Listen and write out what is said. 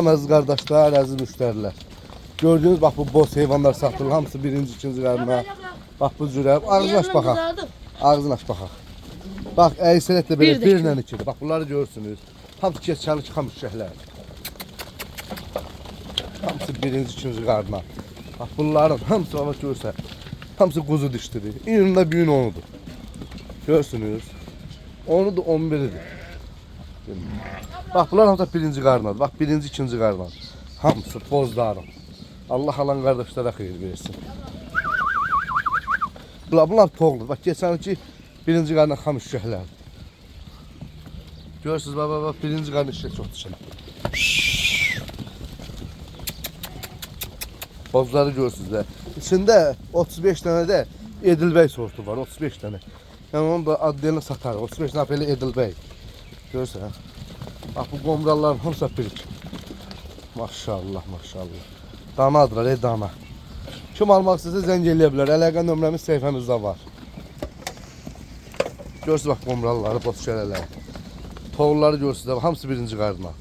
Aziz kardeşler, aziz müşteriler. Gördüğünüz bak bu boz heyvanlar satılır. Hamısı birinci, ikinci qarına. Bak bu cürə. Ağzını aç baxaq. Ağzını aç baxaq. Bak əysənət də belə birlə ikidir. Bak bunları görürsünüz. Hamısı keçəli çıxan uşaqlar. Hamısı birinci, ikinci qarına. Bak bunların hamısı ama görsə. Hamısı quzu dişlidir. İyununda büyün onudur. Görürsünüz. Onu da 11'idir. Bak bunlar hamısı birinci qarnadır. Bak birinci, ikinci qarnadır. Hamısı bozdarım. Allah alan kardeşlere xeyir versin. Bunlar toğludur. Bak geçen ki birinci qarna xam üşəklər. Görürsünüz bak birinci qarna işə çox düşən. Bozları görürsünüz də. İçində 35 tane də Edilbey sortu var. 35 tane. Yəni onun da adlarını satar. 35 tane belə Edilbey. Görürsən ha? Bak bu qomralların hamısı birik. Maşallah maşallah. Danadılar dana. Kim almaq istəsə zəng eləyə bilər. Əlaqə nömrəmiz səhifəmizdə var. Görürsünüz bak qomralları, boz şələləri. Toğulları görürsünüz hamısı birinci qarına.